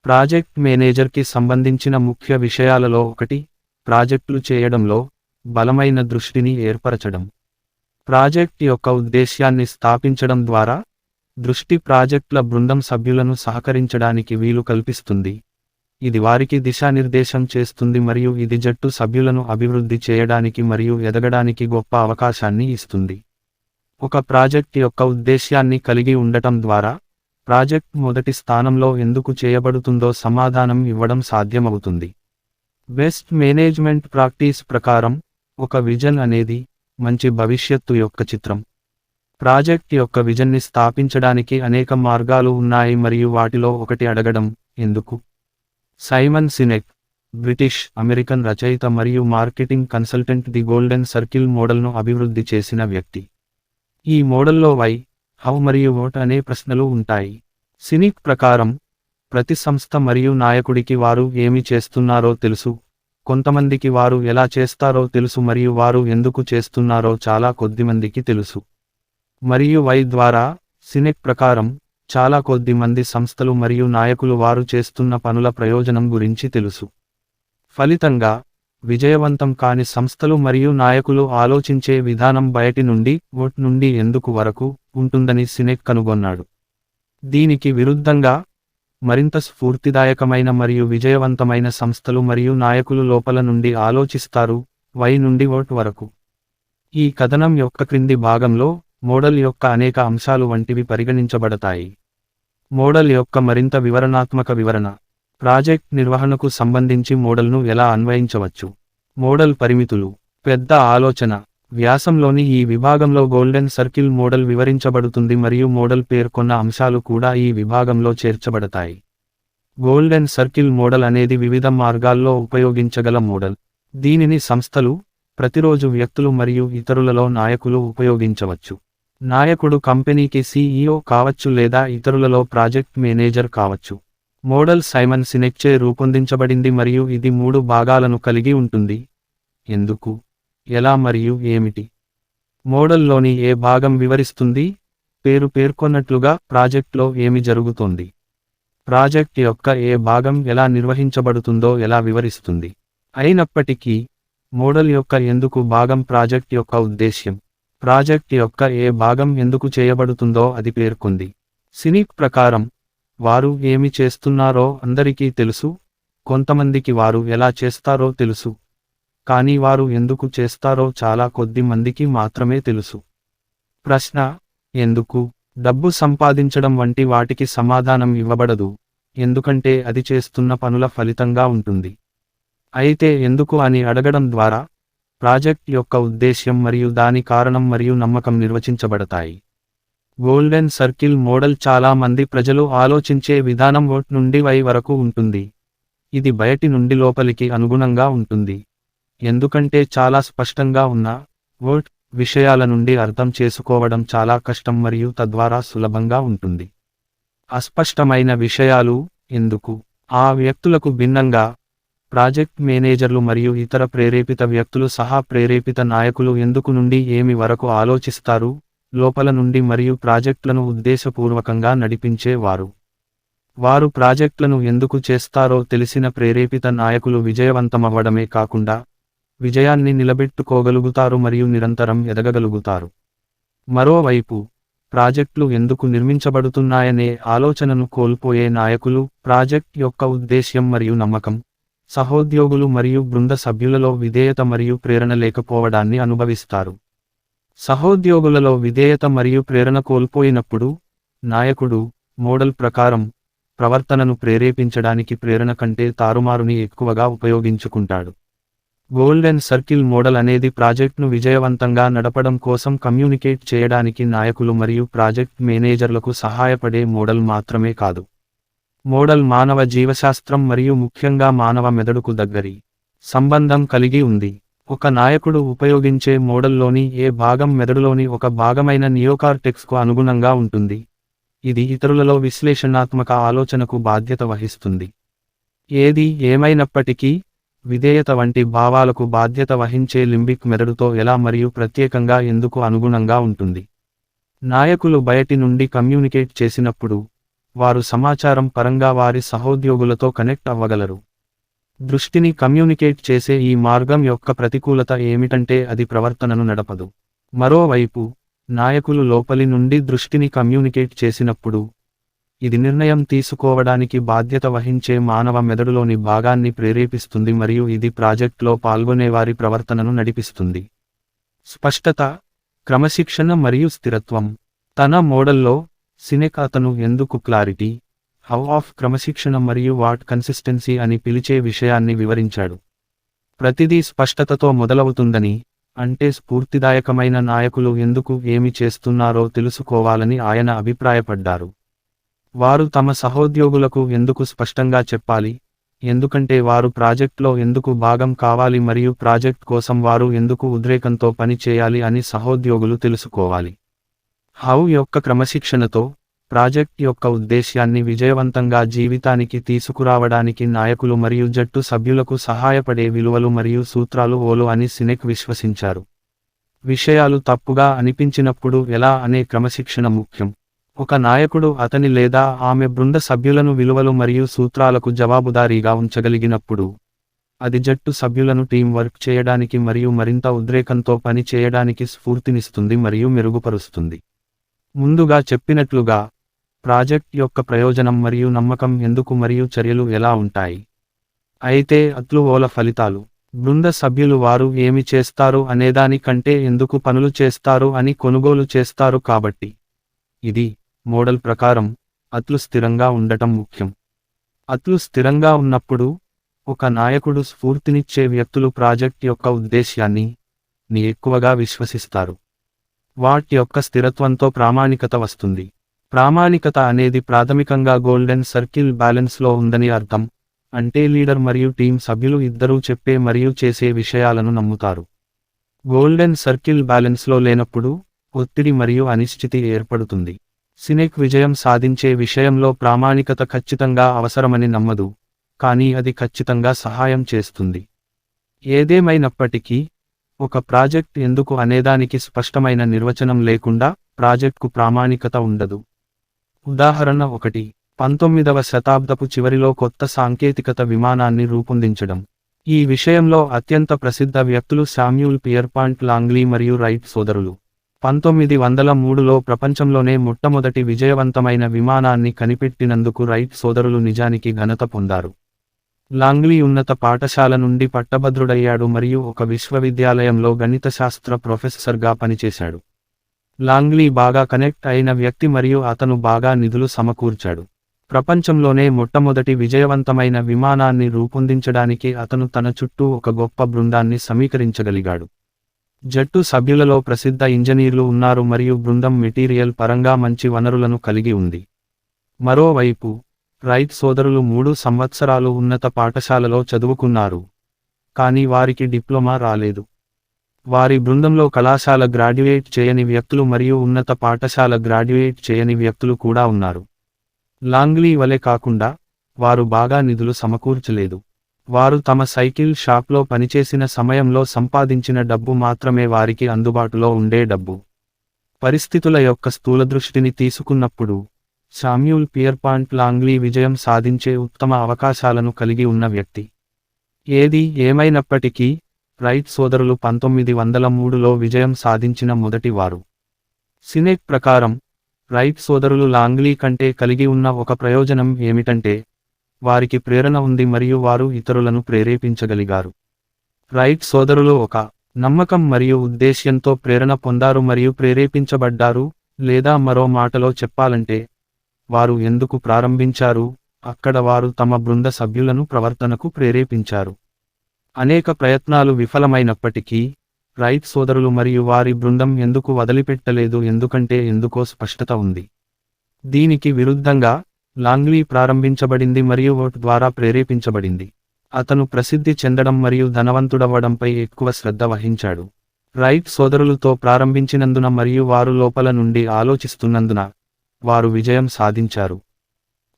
Project మేనేజర్కి సంబంధించిన ముఖ్య విషయాలలో ఒకటి, ప్రాజెక్టులు చేయడంలో బలమైన దృష్టిని ఏర్పరచడం. ప్రాజెక్ట్ యొక్క ఉద్దేశ్యాన్ని స్థాపించడం ద్వారా దృష్టి ప్రాజెక్టుల బృందం సభ్యులను సహకరించడానికి వీలు కల్పిస్తుంది. ఇది వారికి దిశానిర్దేశం చేస్తుంది మరియు ఇది జట్టు సభ్యులను అభివృద్ధి చేయడానికి మరియు ఎదగడానికి గొప్ప అవకాశాన్ని ఇస్తుంది. ఒక ప్రాజెక్ట్ యొక్క ఉద్దేశ్యాన్ని కలిగి ఉండటం ద్వారా ప్రాజెక్ట్ మొదటి స్థానంలో ఎందుకు చేయబడుతుందో సమాధానం ఇవ్వడం సాధ్యమవుతుంది. బెస్ట్ మేనేజ్మెంట్ ప్రాక్టీస్ ప్రకారం, ఒక విజన్ అనేది మంచి భవిష్యత్తు యొక్క చిత్రం. ప్రాజెక్ట్ యొక్క విజన్ని స్థాపించడానికి అనేక మార్గాలు ఉన్నాయి మరియు వాటిలో ఒకటి అడగడం, ఎందుకు? సైమన్ సినెక్, బ్రిటిష్ అమెరికన్ రచయిత మరియు marketing consultant the golden circle మోడల్ను అభివృద్ధి చేసిన వ్యక్తి. ఈ మోడల్లో వై, హౌ మరియు వాట్ అనే ప్రశ్నలు ఉంటాయి. సినిక్ ప్రకారం, ప్రతి సంస్థ మరియు నాయకుడికి వారు ఏమి చేస్తున్నారో తెలుసు, కొంతమందికి వారు ఎలా చేస్తారో తెలుసు మరియు వారు ఎందుకు చేస్తున్నారో చాలా కొద్దిమందికి తెలుసు. మరియు వై ద్వారా, సినెక్ ప్రకారం, చాలా కొద్ది మంది సంస్థలు మరియు నాయకులు వారు చేస్తున్న పనుల ప్రయోజనం గురించి తెలుసు. ఫలితంగా, విజయవంతం కాని సంస్థలు మరియు నాయకులు ఆలోచించే విధానం బయటి నుండి, వాట్ నుండి ఎందుకు వరకు ఉంటుందని సినెక్ కనుగొన్నాడు. దీనికి విరుద్ధంగా, మరింత స్ఫూర్తిదాయకమైన మరియు విజయవంతమైన సంస్థలు మరియు నాయకులు లోపల నుండి ఆలోచిస్తారు, వై నుండి వాట్ వరకు. ఈ కథనం యొక్క క్రింది భాగంలో, మోడల్ యొక్క అనేక అంశాలు వంటివి పరిగణించబడతాయి. మోడల్ యొక్క మరింత వివరణాత్మక వివరణ. ప్రాజెక్ట్ నిర్వహణకు సంబంధించి మోడల్ను ఎలా అన్వయించవచ్చు. మోడల్ పరిమితులు. పెద్ద ఆలోచన. వ్యాసంలోని ఈ విభాగంలో గోల్డెన్ సర్కిల్ మోడల్ వివరించబడుతుంది మరియు మోడల్ పేర్కొన్న అంశాలు కూడా ఈ విభాగంలో చేర్చబడతాయి. గోల్డెన్ సర్కిల్ మోడల్ అనేది వివిధ మార్గాల్లో ఉపయోగించగల మోడల్. దీనిని సంస్థలు, ప్రతిరోజు వ్యక్తులు మరియు ఇతరులలో నాయకులు ఉపయోగించవచ్చు. నాయకుడు కంపెనీకి CEO కావచ్చు లేదా ఇతరులలో ప్రాజెక్ట్ మేనేజర్ కావచ్చు. మోడల్ సైమన్ సినెక్చే రూపొందించబడింది మరియు ఇది 3 భాగాలను కలిగి ఉంటుంది. ఎందుకు, ఎలా మరియు ఏమిటి. మోడల్లోని ఏ భాగం వివరిస్తుంది? పేరు పేర్కొన్నట్లుగా ప్రాజెక్ట్లో ఏమి జరుగుతోంది. ప్రాజెక్ట్ యొక్క ఏ భాగం ఎలా నిర్వహించబడుతుందో ఎలా వివరిస్తుంది. అయినప్పటికీ, మోడల్ యొక్క ఎందుకు భాగం ప్రాజెక్ట్ యొక్క ఉద్దేశ్యం. ప్రాజెక్ట్ యొక్క ఏ భాగం ఎందుకు చేయబడుతుందో అది పేర్కొంది. సినిక్ ప్రకారం, వారు ఏమి చేస్తున్నారో అందరికీ తెలుసు, కొంతమందికి వారు ఎలా చేస్తారో తెలుసు, కానీ వారు ఎందుకు చేస్తారో చాలా కొద్ది మందికి మాత్రమే తెలుసు. ప్రశ్న, ఎందుకు? డబ్బు సంపాదించడం వంటి వాటికి సమాధానం ఇవ్వబడదు, ఎందుకంటే అది చేస్తున్న పనుల ఫలితంగా ఉంటుంది. అయితే ఎందుకు అని అడగడం ద్వారా, ప్రాజెక్ట్ యొక్క ఉద్దేశ్యం మరియు దాని కారణం మరియు నమ్మకం నిర్వచించబడతాయి. గోల్డెన్ సర్కిల్ మోడల్ చాలా మంది ప్రజలు ఆలోచించే విధానం వాట్ నుండి వై వరకు ఉంటుంది. ఇది బయటి నుండి లోపలికి అనుగుణంగా ఉంటుంది, ఎందుకంటే చాలా స్పష్టంగా ఉన్న వాట్ విషయాల నుండి అర్థం చేసుకోవడం చాలా కష్టం మరియు తద్వారా సులభంగా ఉంటుంది. అస్పష్టమైన విషయాలు, ఎందుకు. ఆ వ్యక్తులకు భిన్నంగా, ప్రాజెక్ట్ మేనేజర్లు మరియు ఇతర ప్రేరేపిత వ్యక్తులు సహా ప్రేరేపిత నాయకులు ఎందుకు నుండి ఏమి వరకు ఆలోచిస్తారు, లోపల నుండి మరియు ప్రాజెక్టులను ఉద్దేశపూర్వకంగా నడిపించే వారు. వారు ప్రాజెక్టులను ఎందుకు చేస్తారో తెలిసిన ప్రేరేపిత నాయకులు విజయవంతమవ్వడమే కాకుండా, విజయాన్ని నిలబెట్టుకోగలుగుతారు మరియు నిరంతరం ఎదగగలుగుతారు. మరోవైపు, ప్రాజెక్టులు ఎందుకు నిర్మించబడుతున్నాయనే ఆలోచనను కోల్పోయే నాయకులు ప్రాజెక్ట్ యొక్క ఉద్దేశ్యం మరియు నమ్మకం, సహోద్యోగులు మరియు బృంద సభ్యులలో విధేయత మరియు ప్రేరణ లేకపోవడాన్ని అనుభవిస్తారు. సహోద్యోగులలో విధేయత మరియు ప్రేరణ కోల్పోయినప్పుడు, నాయకుడు, మోడల్ ప్రకారం, ప్రవర్తనను ప్రేరేపించడానికి ప్రేరణ కంటే తారుమారుని ఎక్కువగా ఉపయోగించుకుంటాడు. గోల్డెన్ సర్కిల్ మోడల్ అనేది ప్రాజెక్ట్ను విజయవంతంగా నడపడం కోసం కమ్యూనికేట్ చేయడానికి నాయకులు మరియు ప్రాజెక్ట్ మేనేజర్లకు సహాయపడే మోడల్ మాత్రమే కాదు. మోడల్ మానవ జీవశాస్త్రం మరియు ముఖ్యంగా మానవ మెదడుకు దగ్గరి సంబంధం కలిగి ఉంది. ఒక నాయకుడు ఉపయోగించే మోడల్లోని ఏ భాగం మెదడులోని ఒక భాగమైన నియోకార్టెక్స్కు అనుగుణంగా ఉంటుంది, ఇది ఇతరులలో విశ్లేషణాత్మక ఆలోచనకు బాధ్యత వహిస్తుంది. ఏది ఏమైనప్పటికీ, విధేయత వంటి భావాలకు బాధ్యత వహించే లింబిక్ మెదడుతో ఎలా మరియు ప్రత్యేకంగా ఎందుకు అనుగుణంగా ఉంటుంది. నాయకులు బయటి నుండి కమ్యూనికేట్ చేసినప్పుడు, వారు సమాచారం పరంగా వారి సహోద్యోగులతో కనెక్ట్ అవ్వగలరు. దృష్టిని కమ్యూనికేట్ చేసే ఈ మార్గం యొక్క ప్రతికూలత ఏమిటంటే అది ప్రవర్తనను నడపదు. మరోవైపు, నాయకులు లోపలి నుండి దృష్టిని కమ్యూనికేట్ చేసినప్పుడు, ఇది నిర్ణయం తీసుకోవడానికి బాధ్యత వహించే మానవ మెదడులోని భాగాన్ని ప్రేరేపిస్తుంది మరియు ఇది ప్రాజెక్ట్లో పాల్గొనేవారి ప్రవర్తనను నడిపిస్తుంది. స్పష్టత, క్రమశిక్షణ మరియు స్థిరత్వం. తన మోడల్లో, సినెక్ అతను ఎందుకు క్లారిటీ, హౌ ఆఫ్ క్రమశిక్షణ మరియు వాట్ కన్సిస్టెన్సీ అని పిలిచే విషయాన్ని వివరించాడు. ప్రతిదీ స్పష్టతతో మొదలవుతుందని, అంటే స్ఫూర్తిదాయకమైన నాయకులు ఎందుకు ఏమి చేస్తున్నారో తెలుసుకోవాలని ఆయన అభిప్రాయపడ్డారు. వారు తమ సహోద్యోగులకు ఎందుకు స్పష్టంగా చెప్పాలి, ఎందుకంటే వారు ప్రాజెక్ట్లో ఎందుకు భాగం కావాలి మరియు ప్రాజెక్ట్ కోసం వారు ఎందుకు ఉద్రేకంతో పని చేయాలి అని సహోద్యోగులు తెలుసుకోవాలి. హౌ యొక్క క్రమశిక్షణతో, ప్రాజెక్ట్ యొక్క ఉద్దేశ్యాన్ని విజయవంతంగా జీవితానికి తీసుకురావడానికి నాయకులు మరియు జట్టు సభ్యులకు సహాయపడే విలువలు మరియు సూత్రాలు ఓలు అని సినెక్ విశ్వసించారు. విషయాలు తప్పుగా అనిపించినప్పుడు ఎలా అనే క్రమశిక్షణ ముఖ్యం. ఒక నాయకుడు అతని లేదా ఆమె బృంద సభ్యులను విలువలు మరియు సూత్రాలకు జవాబుదారీగా ఉంచగలిగినప్పుడు, అది జట్టు సభ్యులను టీం వర్క్ చేయడానికి మరియు మరింత ఉద్రేకంతో పని చేయడానికి స్ఫూర్తినిస్తుంది మరియు మెరుగుపరుస్తుంది. ముందుగా చెప్పినట్లుగా, ప్రాజెక్ట్ యొక్క ప్రయోజనం మరియు నమ్మకం ఎందుకు మరియు చర్యలు ఎలా ఉంటాయి. అయితే ఓల ఫలితాలు, బృంద సభ్యులు వారు ఏమి చేస్తారు అనేదాని కంటే ఎందుకు పనులు చేస్తారు అని కొనుగోలు చేస్తారు కాబట్టి. ఇది, మోడల్ ప్రకారం, స్థిరంగా ఉండటం ముఖ్యం. స్థిరంగా ఉన్నప్పుడు, ఒక నాయకుడు స్ఫూర్తినిచ్చే వ్యక్తులు ప్రాజెక్ట్ యొక్క ఉద్దేశ్యాన్ని ఎక్కువగా విశ్వసిస్తారు. వాటి యొక్క స్థిరత్వంతో ప్రామాణికత వస్తుంది. ప్రామాణికత అనేది ప్రాథమికంగా గోల్డెన్ సర్కిల్ బ్యాలెన్స్లో ఉందని అర్థం, అంటే లీడర్ మరియు టీం సభ్యులు ఇద్దరూ చెప్పే మరియు చేసే విషయాలను నమ్ముతారు. గోల్డెన్ సర్కిల్ బ్యాలెన్స్లో లేనప్పుడు, ఒత్తిడి మరియు అనిశ్చితి ఏర్పడుతుంది. సినెక్ విజయం సాధించే విషయంలో ప్రామాణికత ఖచ్చితంగా అవసరమని నమ్మదు, కానీ అది ఖచ్చితంగా సహాయం చేస్తుంది. ఏదేమైనప్పటికీ, ఒక ప్రాజెక్ట్ ఎందుకు అనేదానికి స్పష్టమైన నిర్వచనం లేకుండా, ప్రాజెక్ట్కు ప్రామాణికత ఉండదు. ఉదాహరణ 1, 19వ శతాబ్దపు చివరిలో కొత్త సాంకేతికత విమానాన్ని రూపొందించడం. ఈ విషయంలో అత్యంత ప్రసిద్ధ వ్యక్తులు శామ్యూల్ పియర్పాంట్ లాంగ్లీ మరియు రైట్ సోదరులు. 1903లో ప్రపంచంలోనే మొట్టమొదటి విజయవంతమైన విమానాన్ని కనిపెట్టినందుకు రైట్ సోదరులు నిజానికి ఘనత పొందారు. లాంగ్లీ ఉన్నత పాఠశాల నుండి పట్టభద్రుడయ్యాడు మరియు ఒక విశ్వవిద్యాలయంలో గణితశాస్త్ర ప్రొఫెసర్గా పనిచేశాడు. లాంగ్లీ బాగా కనెక్ట్ అయిన వ్యక్తి మరియు అతను బాగా నిధులు సమకూర్చాడు. ప్రపంచంలోనే మొట్టమొదటి విజయవంతమైన విమానాన్ని రూపొందించడానికి అతను తన చుట్టూ ఒక గొప్ప బృందాన్ని సమీకరించగలిగాడు. జట్టు సభ్యులలో ప్రసిద్ధ ఇంజనీర్లు ఉన్నారు మరియు బృందం మెటీరియల్ పరంగా మంచి వనరులను కలిగి ఉంది. మరోవైపు, రైట్ సోదరులు 3 సంవత్సరాలు ఉన్నత పాఠశాలలో చదువుకున్నారు, కానీ వారికి డిప్లొమా రాలేదు. వారి బృందంలో కళాశాల గ్రాడ్యుయేట్ చేయని వ్యక్తులు మరియు ఉన్నత పాఠశాల గ్రాడ్యుయేట్ చేయని వ్యక్తులు కూడా ఉన్నారు. లాంగ్లీ వలె కాకుండా, వారు బాగా నిధులు సమకూర్చలేదు. వారు తమ సైకిల్ షాప్లో పనిచేసిన సమయంలో సంపాదించిన డబ్బు మాత్రమే వారికి అందుబాటులో ఉండే డబ్బు. పరిస్థితుల యొక్క స్థూలదృష్టిని తీసుకున్నప్పుడు, శామ్యూల్ పియర్పాంట్ లాంగ్లీ విజయం సాధించే ఉత్తమ అవకాశాలను కలిగి ఉన్న వ్యక్తి. ఏది ఏమైనప్పటికీ, రైట్ సోదరులు 1903లో విజయం సాధించిన మొదటి వారు. సినెక్ ప్రకారం, రైట్ సోదరులు లాంగ్లీ కంటే కలిగి ఉన్న ఒక ప్రయోజనం ఏమిటంటే, వారికి ప్రేరణ ఉంది మరియు వారు ఇతరులను ప్రేరేపించగలిగారు. రైట్ సోదరులు ఒక నమ్మకం మరియు ఉద్దేశ్యంతో ప్రేరణ పొందారు మరియు ప్రేరేపించబడ్డారు, లేదా మరో మాటలో చెప్పాలంటే, వారు ఎందుకు ప్రారంభించారు, అక్కడ వారు తమ బృంద సభ్యులను ప్రవర్తనకు ప్రేరేపించారు. అనేక ప్రయత్నాలు విఫలమైనప్పటికీ, రైట్ సోదరులు మరియు వారి బృందం ఎందుకు వదిలిపెట్టలేదు ఎందుకంటే ఎందుకో స్పష్టత ఉంది. దీనికి విరుద్ధంగా, లాంగ్లీ ప్రారంభించబడింది మరియు ఓట్ ద్వారా ప్రేరేపించబడింది. అతను ప్రసిద్ధి చెందడం మరియు ధనవంతుడవ్వడంపై ఎక్కువ శ్రద్ధ వహించాడు. రైట్ సోదరులతో ప్రారంభించినందున మరియు వారు లోపల నుండి ఆలోచిస్తున్నందున, వారు విజయం సాధించారు.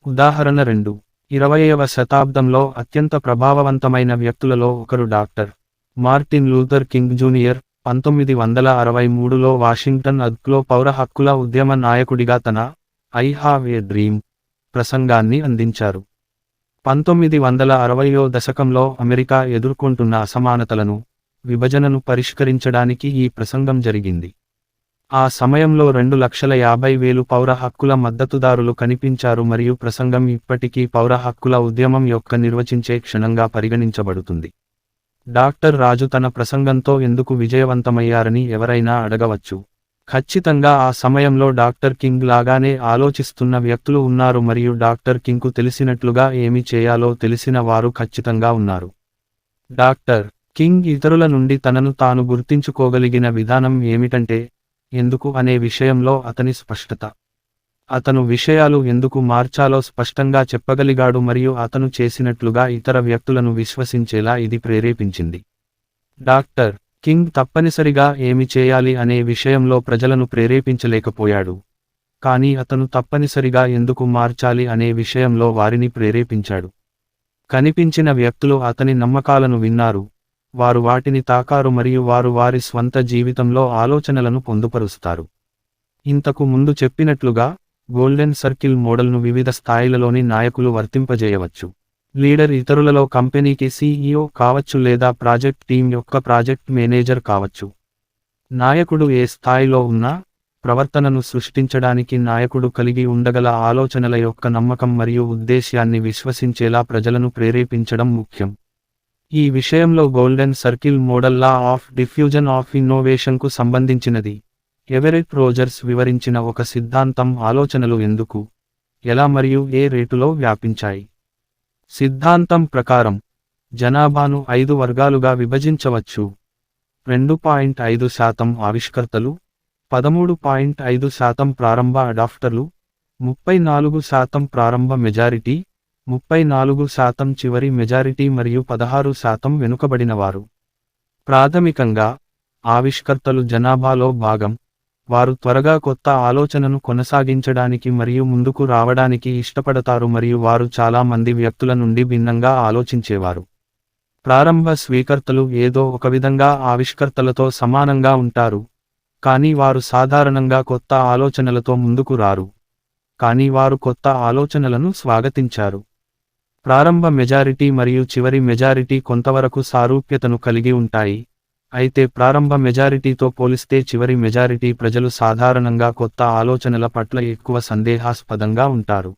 ఉదాహరణ 2, 20వ శతాబ్దంలో అత్యంత ప్రభావవంతమైన వ్యక్తులలో ఒకరు doctor Martin Luther King junior. 1963లో వాషింగ్టన్ అద్క్లో పౌర హక్కుల ఉద్యమ నాయకుడిగా తన ఐ హావ్ ఏ డ్రీమ్ ప్రసంగాన్ని అందించారు. 1960వ దశకంలో అమెరికా ఎదుర్కొంటున్న అసమానతలను, విభజనను పరిష్కరించడానికి ఈ ప్రసంగం జరిగింది. ఆ సమయంలో 2,50,000 పౌర హక్కుల మద్దతుదారులు కనిపించారు మరియు ప్రసంగం ఇప్పటికీ పౌర హక్కుల ఉద్యమం యొక్క నిర్వచించే క్షణంగా పరిగణించబడుతుంది. డాక్టర్ రాజు తన ప్రసంగంతో ఎందుకు విజయవంతమయ్యారని ఎవరైనా అడగవచ్చు. ఖచ్చితంగా ఆ సమయంలో డాక్టర్ కింగ్ లాగానే ఆలోచిస్తున్న వ్యక్తులు ఉన్నారు మరియు డాక్టర్ కింగ్కు తెలిసినట్లుగా ఏమి చేయాలో తెలిసిన వారు ఖచ్చితంగా ఉన్నారు. డాక్టర్ కింగ్ ఇతరుల నుండి తనను తాను గుర్తించుకోగలిగిన విధానం ఏమిటంటే, ఎందుకు అనే విషయంలో అతని స్పష్టత. అతను విషయాలు ఎందుకు మార్చాలో స్పష్టంగా చెప్పగలిగాడు మరియు అతను చేసినట్లుగా ఇతర వ్యక్తులను విశ్వసించేలా ఇది ప్రేరేపించింది. డాక్టర్ కింగ్ తప్పనిసరిగా ఏమి చేయాలి అనే విషయంలో ప్రజలను ప్రేరేపించలేకపోయాడు. కానీ అతను తప్పనిసరిగా ఎందుకు మార్చాలి అనే విషయంలో వారిని ప్రేరేపించాడు. కనిపించిన వ్యక్తులు అతని నమ్మకాలను విన్నారు, వారు వాటిని తాకారు మరియు వారు వారి స్వంత జీవితంలో ఆలోచనలను పొందుపరుస్తారు. ఇంతకు ముందు చెప్పినట్లుగా, గోల్డెన్ సర్కిల్ మోడల్ను వివిధ స్థాయిలలోని నాయకులు వర్తింపజేయవచ్చు. లీడర్ ఇతరులలో కంపెనీకి CEO కావచ్చు లేదా ప్రాజెక్ట్ టీం యొక్క ప్రాజెక్ట్ మేనేజర్ కావచ్చు. నాయకుడు ఏ స్థాయిలో ఉన్నా, ప్రవర్తనను సృష్టించడానికి నాయకుడు కలిగి ఉండగల ఆలోచనల యొక్క నమ్మకం మరియు ఉద్దేశ్యాన్ని విశ్వసించేలా ప్రజలను ప్రేరేపించడం ముఖ్యం. ఈ విషయంలో golden circle model law of diffusion of ఇన్నోవేషన్కు సంబంధించినది. ఎవెరెట్ రోజర్స్ వివరించిన ఒక సిద్ధాంతం ఆలోచనలు ఎందుకు, ఎలా మరియు ఏ రేటులో వ్యాపించాయి. సిద్ధాంతం ప్రకారం, జనాభాను 5 వర్గాలుగా విభజించవచ్చు. 2.5% ఆవిష్కర్తలు, 13.5% ప్రారంభ అడాప్టర్లు, 34% ప్రారంభ మెజారిటీ, 34% చివరి మెజారిటీ మరియు 16% వెనుకబడినవారు. ప్రాథమికంగా, ఆవిష్కర్తలు జనాభాలో భాగం, వారు త్వరగా కొత్త ఆలోచనను కొనసాగించడానికి మరియు ముందుకు రావడానికి ఇష్టపడతారు మరియు వారు చాలా మంది వ్యక్తుల నుండి భిన్నంగా ఆలోచించేవారు. ప్రారంభ స్వీకర్తలు ఏదో ఒకవిధంగా ఆవిష్కర్తలతో సమానంగా ఉంటారు, కానీ వారు సాధారణంగా కొత్త ఆలోచనలతో ముందుకు రారు, కానీ వారు కొత్త ఆలోచనలను స్వాగతించారు. ప్రారంభ మెజారిటీ మరియు చివరి మెజారిటీ కొంతవరకు సారూప్యతను కలిగి ఉంటాయి, అయితే ప్రారంభ మెజారిటీతో పోలిస్తే చివరి మెజారిటీ ప్రజలు సాధారణంగా కొత్త ఆలోచనల పట్ల ఎక్కువ సందేహాస్పదంగా ఉంటారు.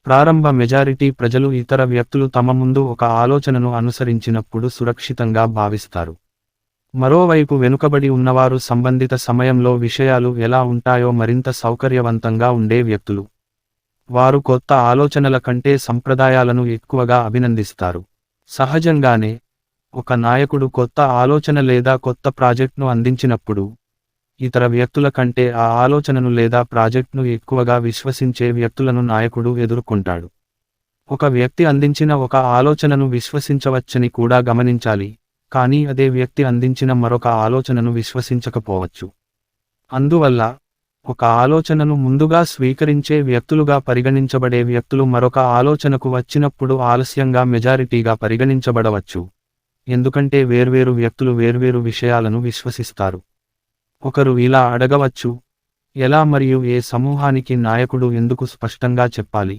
ప్రారంభ మెజారిటీ ప్రజలు ఇతర వ్యక్తులు తమ ముందు ఒక ఆలోచనను అనుసరించినప్పుడు సురక్షితంగా భావిస్తారు. మరోవైపు వెనుకబడి ఉన్నవారు సంబంధిత సమయంలో విషయాలు ఎలా ఉంటాయో మరింత సౌకర్యవంతంగా ఉండే వ్యక్తులు. వారు కొత్త ఆలోచనల కంటే సంప్రదాయాలను ఎక్కువగా అభినందిస్తారు. సహజంగానే, ఒక నాయకుడు కొత్త ఆలోచన లేదా కొత్త ప్రాజెక్ట్ను అందించినప్పుడు, ఇతర వ్యక్తుల కంటే ఆ ఆలోచనను లేదా ప్రాజెక్ట్ను ఎక్కువగా విశ్వసించే వ్యక్తులను నాయకుడు ఎదుర్కొంటాడు. ఒక వ్యక్తి అందించిన ఒక ఆలోచనను విశ్వసించవచ్చని కూడా గమనించాలి, కానీ అదే వ్యక్తి అందించిన మరొక ఆలోచనను విశ్వసించకపోవచ్చు. అందువల్ల, ఒక ఆలోచనను ముందుగా స్వీకరించే వ్యక్తులుగా పరిగణించబడే వ్యక్తులు మరొక ఆలోచనకు వచ్చినప్పుడు ఆలస్యంగా మెజారిటీగా పరిగణించబడవచ్చు, ఎందుకంటే వేర్వేరు వ్యక్తులు వేర్వేరు విషయాలను విశ్వసిస్తారు. ఒకరు ఇలా అడగవచ్చు, ఎలా మరియు ఏ సమూహానికి నాయకుడు ఎందుకు స్పష్టంగా చెప్పాలి.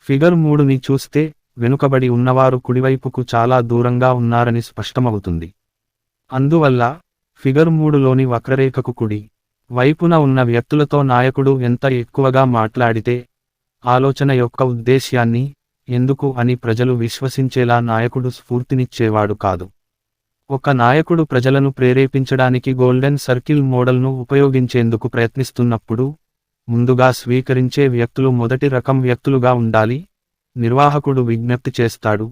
ఫిగర్ 3ని చూస్తే, వెనుకబడి ఉన్నవారు కుడివైపుకు చాలా దూరంగా ఉన్నారని స్పష్టమవుతుంది. అందువల్ల, ఫిగర్ 3లోని వక్రరేఖకు కుడి వైపున ఉన్న వ్యక్తులతో నాయకుడు ఎంత ఎక్కువగా మాట్లాడితే, ఆలోచన యొక్క ఉద్దేశ్యాన్ని, ఎందుకు అని ప్రజలు విశ్వసించేలా నాయకుడు స్ఫూర్తినిచ్చేవాడు కాదు. ఒక నాయకుడు ప్రజలను ప్రేరేపించడానికి గోల్డెన్ సర్కిల్ మోడల్ను ఉపయోగించేందుకు ప్రయత్నిస్తున్నప్పుడు, ముందుగా స్వీకరించే వ్యక్తులు మొదటి రకం వ్యక్తులుగా ఉండాలి. నిర్వాహకుడు విజ్ఞప్తి చేస్తాడు,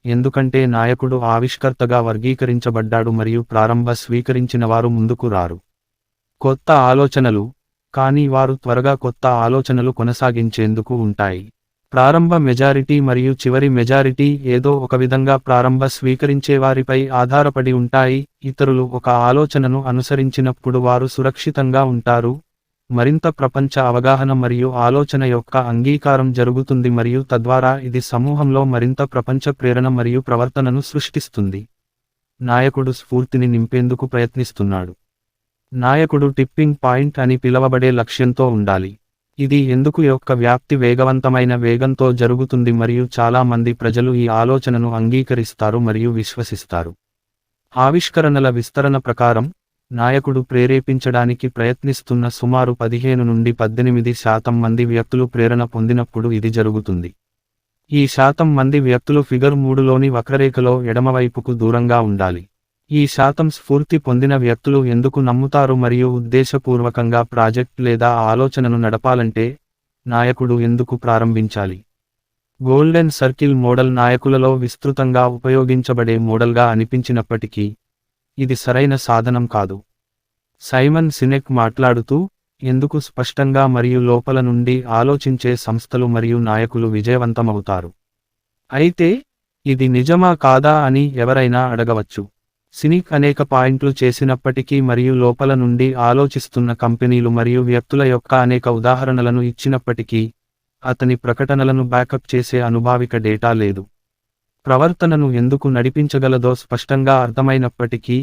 ఎందుకంటే నాయకుడు ఆవిష్కర్తగా వర్గీకరించబడ్డాడు మరియు ప్రారంభ స్వీకరించినవారు ముందుకు రారు. కొత్త ఆలోచనలు, కానీ వారు త్వరగా కొత్త ఆలోచనలు కొనసాగించేందుకు ఉంటాయి. ప్రారంభ మెజారిటీ మరియు చివరి మెజారిటీ ఏదో ఒకవిధంగా ప్రారంభ స్వీకరించేవారిపై ఆధారపడి ఉంటాయి. ఇతరులు ఒక ఆలోచనను అనుసరించినప్పుడు వారు సురక్షితంగా ఉంటారు, మరింత ప్రపంచ అవగాహన మరియు ఆలోచన యొక్క అంగీకారం జరుగుతుంది మరియు తద్వారా ఇది సమూహంలో మరింత ప్రపంచ ప్రేరణ మరియు ప్రవర్తనను సృష్టిస్తుంది. నాయకుడు స్ఫూర్తిని నింపేందుకు ప్రయత్నిస్తున్నాడు. నాయకుడు టిప్పింగ్ పాయింట్ అని పిలవబడే లక్ష్యంతో ఉండాలి. ఇది ఎందుకు యొక్క వ్యాప్తి వేగవంతమైన వేగంతో జరుగుతుంది మరియు చాలా మంది ప్రజలు ఈ ఆలోచనను అంగీకరిస్తారు మరియు విశ్వసిస్తారు. ఆవిష్కరణల విస్తరణ ప్రకారం, నాయకుడు ప్రేరేపించడానికి ప్రయత్నిస్తున్న సుమారు 15 నుండి 18% మంది వ్యక్తులు ప్రేరణ పొందినప్పుడు ఇది జరుగుతుంది. ఈ శాతం మంది వ్యక్తులు ఫిగర్ 3లోని వక్రరేఖలో ఎడమవైపుకు దూరంగా ఉండాలి. ఈ శాతం స్ఫూర్తి పొందిన వ్యక్తులు ఎందుకు నమ్ముతారు మరియు ఉద్దేశపూర్వకంగా ప్రాజెక్ట్ లేదా ఆలోచనను నడపాలంటే, నాయకుడు ఎందుకు ప్రారంభించాలి. గోల్డెన్ సర్కిల్ మోడల్ నాయకులలో విస్తృతంగా ఉపయోగించబడే మోడల్గా అనిపించినప్పటికీ, ఇది సరైన సాధనం కాదు. సైమన్ సినెక్ మాట్లాడుతూ, ఎందుకు స్పష్టంగా మరియు లోపల నుండి ఆలోచించే సంస్థలు మరియు నాయకులు విజయవంతమవుతారు. అయితే, ఇది నిజమా కాదా అని ఎవరైనా అడగవచ్చు. సినిక్ అనేక పాయింట్లు చేసినప్పటికీ మరియు లోపల నుండి ఆలోచిస్తున్న కంపెనీలు మరియు వ్యక్తుల యొక్క అనేక ఉదాహరణలను ఇచ్చినప్పటికీ, అతని ప్రకటనలను బ్యాకప్ చేసే అనుభావిక డేటా లేదు. ప్రవర్తనను ఎందుకు నడిపించగలదో స్పష్టంగా అర్థమైనప్పటికీ,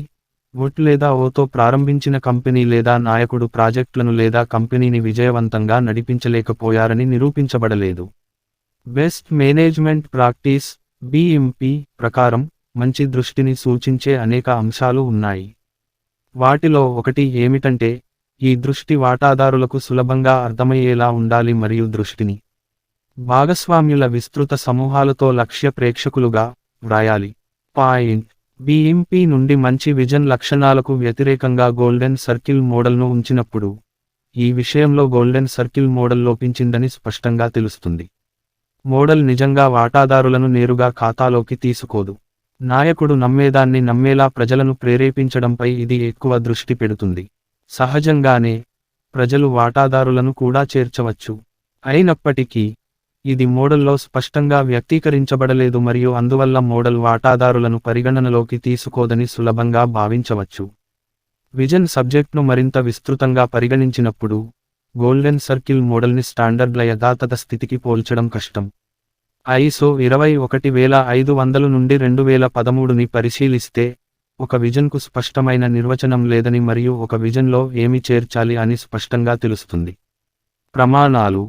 ఒట్ లేదా ఓతో ప్రారంభించిన కంపెనీ లేదా నాయకుడు ప్రాజెక్టులను లేదా కంపెనీని విజయవంతంగా నడిపించలేకపోయారని నిరూపించబడలేదు. బెస్ట్ మేనేజ్మెంట్ ప్రాక్టీస్ (BMP) ప్రకారం, మంచి దృష్టిని సూచించే అనేక అంశాలు ఉన్నాయి. వాటిలో ఒకటి ఏమిటంటే, ఈ దృష్టి వాటాదారులకు సులభంగా అర్థమయ్యేలా ఉండాలి మరియు దృష్టిని భాగస్వామ్యుల విస్తృత సమూహాలతో లక్ష్య ప్రేక్షకులుగా వ్రాయాలి. పాయింట్ BMP నుండి మంచి విజన్ లక్షణాలకు వ్యతిరేకంగా గోల్డెన్ సర్కిల్ మోడల్ను ఉంచినప్పుడు, ఈ విషయంలో గోల్డెన్ సర్కిల్ మోడల్ లోపించిందని స్పష్టంగా తెలుస్తుంది. మోడల్ నిజంగా వాటాదారులను నేరుగా ఖాతాలోకి తీసుకోదు. నాయకుడు నమ్మేదాన్ని నమ్మేలా ప్రజలను ప్రేరేపించడంపై ఇది ఎక్కువ దృష్టి పెడుతుంది. సహజంగానే, ప్రజలు వాటాదారులను కూడా చేర్చవచ్చు. అయినప్పటికీ, ఇది మోడల్లో స్పష్టంగా వ్యక్తీకరించబడలేదు మరియు అందువల్ల మోడల్ వాటాదారులను పరిగణనలోకి తీసుకోదని సులభంగా భావించవచ్చు. విజన్ సబ్జెక్ట్ను మరింత విస్తృతంగా పరిగణించినప్పుడు, గోల్డెన్ సర్కిల్ మోడల్ని స్టాండర్డ్ల యథాతథ స్థితికి పోల్చడం కష్టం. ISO 21500 నుండి 2013ని పరిశీలిస్తే, ఒక విజన్కు స్పష్టమైన నిర్వచనం లేదని మరియు ఒక విజన్లో ఏమి చేర్చాలి అని స్పష్టంగా తెలుస్తుంది. ప్రమాణాలు,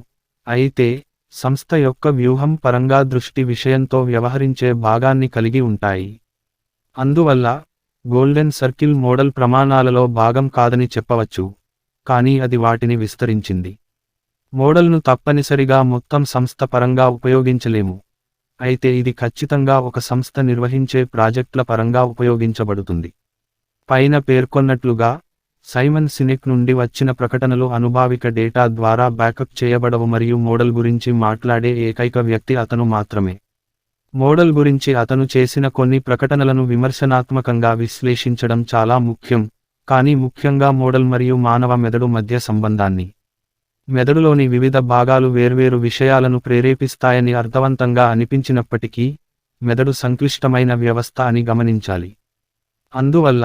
అయితే, సంస్థ యొక్క వ్యూహం పరంగా దృష్టి విషయంతో వ్యవహరించే భాగాన్ని కలిగి ఉంటాయి. అందువల్ల, గోల్డెన్ సర్కిల్ మోడల్ ప్రమాణాలలో భాగం కాదని చెప్పవచ్చు, కానీ అది వాటిని విస్తరించింది. మోడల్ను తప్పనిసరిగా మొత్తం సంస్థ పరంగా ఉపయోగించలేము, అయితే ఇది ఖచ్చితంగా ఒక సంస్థ నిర్వహించే ప్రాజెక్టుల పరంగా ఉపయోగించబడుతుంది. పైన పేర్కొన్నట్లుగా, సైమన్ సినెక్ నుండి వచ్చిన ప్రకటనలు అనుభావిక డేటా ద్వారా బ్యాకప్ చేయబడవు మరియు మోడల్ గురించి మాట్లాడే ఏకైక వ్యక్తి అతను మాత్రమే. మోడల్ గురించి అతను చేసిన కొన్ని ప్రకటనలను విమర్శనాత్మకంగా విశ్లేషించడం చాలా ముఖ్యం, కానీ ముఖ్యంగా మోడల్ మరియు మానవ మెదడు మధ్య సంబంధాన్ని. మెదడులోని వివిధ భాగాలు వేర్వేరు విషయాలను ప్రేరేపిస్తాయని అర్థవంతంగా అనిపించినప్పటికీ, మెదడు సంక్లిష్టమైన వ్యవస్థ అని గమనించాలి. అందువల్ల,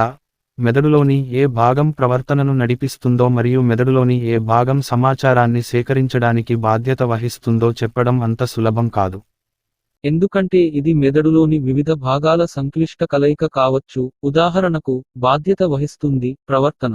మెదడులోని ఏ భాగం ప్రవర్తనను నడిపిస్తుందో మరియు మెదడులోని ఏ భాగం సమాచారాన్ని సేకరించడానికి బాధ్యత వహిస్తుందో చెప్పడం అంత సులభం కాదు. ఎందుకంటే ఇది మెదడులోని వివిధ భాగాల సంక్లిష్ట కలయిక కావచ్చు. ఉదాహరణకు, బాధ్యత వహిస్తుంది ప్రవర్తన